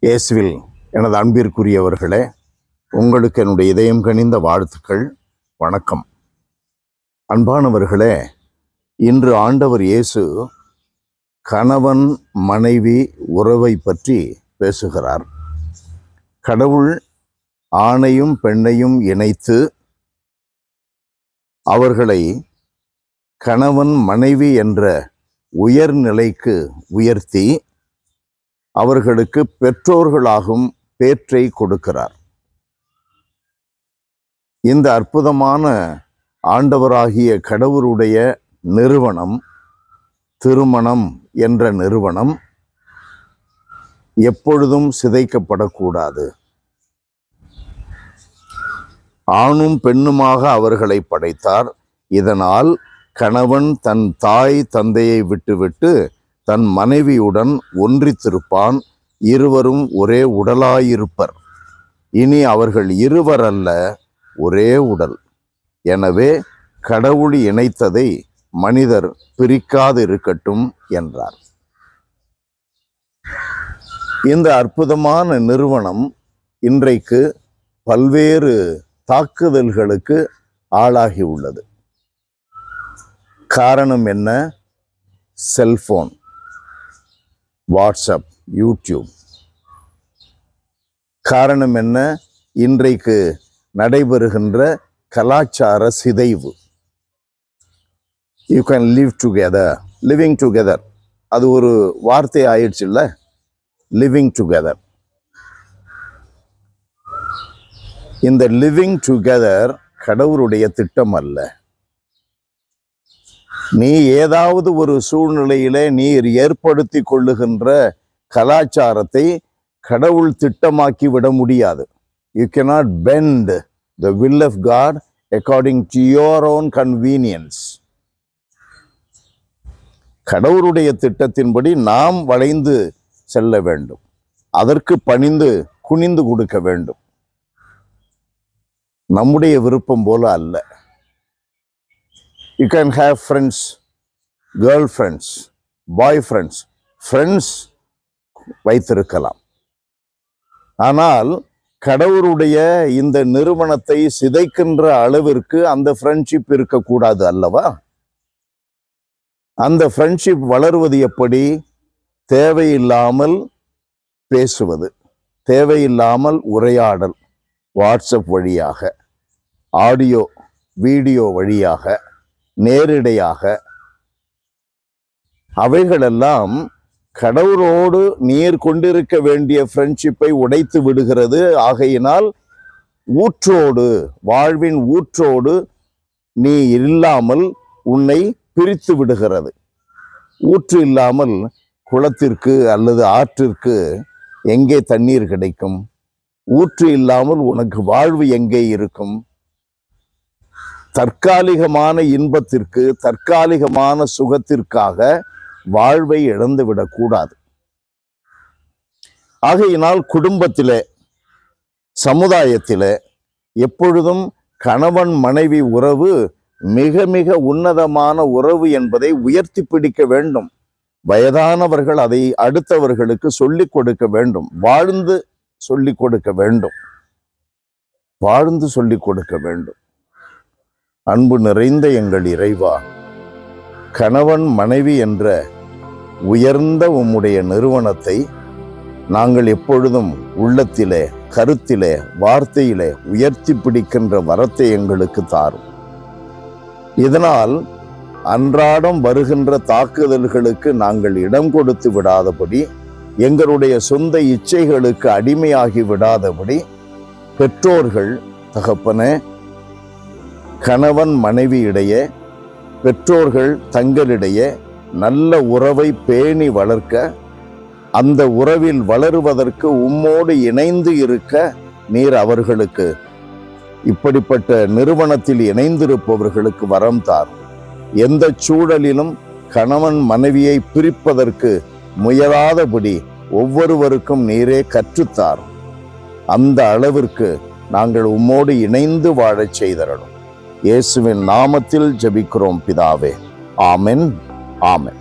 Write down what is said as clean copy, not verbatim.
இயேசுவில் எனது அன்பிற்குரியவர்களே, உங்களுக்கு என்னுடைய இதயம் கனிந்த வாழ்த்துக்கள். வணக்கம். அன்பானவர்களே, இன்று ஆண்டவர் இயேசு கணவன் மனைவி உறவை பற்றி பேசுகிறார். கடவுள் ஆணையும் பெண்ணையும் இணைத்து அவர்களை கணவன் மனைவி என்ற உயர்நிலைக்கு உயர்த்தி அவர்களுக்கு பெற்றோர்களாகும் பேற்றை கொடுக்கிறார். இந்த அற்புதமான ஆண்டவராகிய கடவுளுடைய நிறுவனம், திருமணம் என்ற நிறுவனம் எப்பொழுதும் சிதைக்கப்படக்கூடாது. ஆணும் பெண்ணுமாக அவர்களை படைத்தார். இதனால் கணவன் தன் தாய் தந்தையை விட்டுவிட்டு தன் மனைவியுடன் ஒன்றித்திருப்பான். இருவரும் ஒரே உடலாயிருப்பர். இனி அவர்கள் இருவர் அல்ல, ஒரே உடல். எனவே கடவுள் இணைத்ததை மனிதர் பிரிக்காது இருக்கட்டும் என்றார். இந்த அற்புதமான நிறுவனம் இன்றைக்கு பல்வேறு தாக்குதல்களுக்கு ஆளாகி உள்ளது. காரணம் என்ன? Cellphone, WhatsApp, YouTube. காரணம் என்ன? இன்றைக்கு நடைபெறுகின்ற கலாச்சார சிதைவு. You can live together, living together, அது ஒரு வார்த்தை ஆயிடுச்சு இல்லை? Living together. இந்த லிவிங் டுகெதர் கடவுளுடைய திட்டம் அல்ல. நீ ஏதாவது ஒரு சூழ்நிலையிலே நீர் ஏற்படுத்தி கொள்ளுகின்ற கலாச்சாரத்தை கடவுள் திட்டமாக்கி விட முடியாது. You cannot bend the will of God according to your own convenience. கடவுளுடைய திட்டத்தின்படி நாம் வளைந்து செல்ல வேண்டும். அதற்கு பணிந்து குனிந்து கொடுக்க வேண்டும். நம்முடைய விருப்பம் போல அல்ல. You can have friends, girlfriends, boyfriends, friends வைத்திருக்கலாம். ஆனால் கடவுளுடைய இந்த நிறுவனத்தை சிதைக்கின்ற அளவிற்கு அந்த ஃப்ரெண்ட்ஷிப் இருக்கக்கூடாது அல்லவா? அந்த ஃப்ரெண்ட்ஷிப் வளருவது எப்படி? தேவையில்லாமல் பேசுவது, தேவையில்லாமல் உரையாடல், வாட்ஸ்அப் வழியாக, ஆடியோ வீடியோ வழியாக, நேரிடையாக. அவைகளெல்லாம் கடவுளோடு நீர் கொண்டிருக்க வேண்டிய ஃப்ரெண்ட்ஷிப்பை உடைத்து விடுகிறது. ஆகையினால் ஊற்றோடு, வாழ்வின் ஊற்றோடு நீ இல்லாமல் உன்னை பிரித்து விடுகிறது. ஊற்று இல்லாமல் குளத்திற்கு அல்லது ஆற்றிற்கு எங்கே தண்ணீர் கிடைக்கும்? ஊற்று இல்லாமல் உனக்கு வாழ்வு எங்கே இருக்கும்? தற்காலிகமான இன்பத்திற்கு, தற்காலிகமான சுகத்திற்காக வாழ்வை இழந்துவிடக்கூடாது. ஆகையினால் குடும்பத்திலே, சமுதாயத்திலே எப்பொழுதும் கணவன் மனைவி உறவு மிக மிக உன்னதமான உறவு என்பதை உயர்த்தி பிடிக்க வேண்டும். வயதானவர்கள் அதை அடுத்தவர்களுக்கு சொல்லிக் கொடுக்க வேண்டும். வாழ்ந்து சொல்லிக் கொடுக்க வேண்டும். வாழ்ந்து சொல்லிக் கொடுக்க வேண்டும். அன்பு நிறைந்த எங்கள் இறைவா, கணவன் மனைவி என்ற உயர்ந்த உம்முடைய நிறுவனத்தை நாங்கள் எப்பொழுதும் உள்ளத்திலே, கருத்திலே, வார்த்தையிலே உயர்த்தி பிடிக்கின்ற வரத்தை எங்களுக்கு தாரும். இதனால் அன்றாடம் வருகின்ற தாக்குதல்களுக்கு நாங்கள் இடம் கொடுத்து விடாதபடி, எங்களுடைய சொந்த இச்சைகளுக்கு அடிமையாகி விடாதபடி, பெற்றோர்கள், தகப்பனே, கணவன் மனைவி இடையே, பெற்றோர்கள் தங்களிடையே நல்ல உறவை பேணி வளர்க்க, அந்த உறவில் வளருவதற்கு உம்மோடு இணைந்து இருக்க நீர் அவர்களுக்கு, இப்படிப்பட்ட நிறுவனத்தில் இணைந்திருப்பவர்களுக்கு வரம் தார். எந்த சூழலிலும் கணவன் மனைவியை பிரிப்பதற்கு முயலாதபடி ஒவ்வொருவருக்கும் நீரே கற்றுத்தார். அந்த அளவிற்கு நாங்கள் உம்மோடு இணைந்து வாழச் செய்தரணும். இயேசுவின் நாமத்தில் ஜெபிக்கிறோம் பிதாவே. ஆமென், ஆமென்.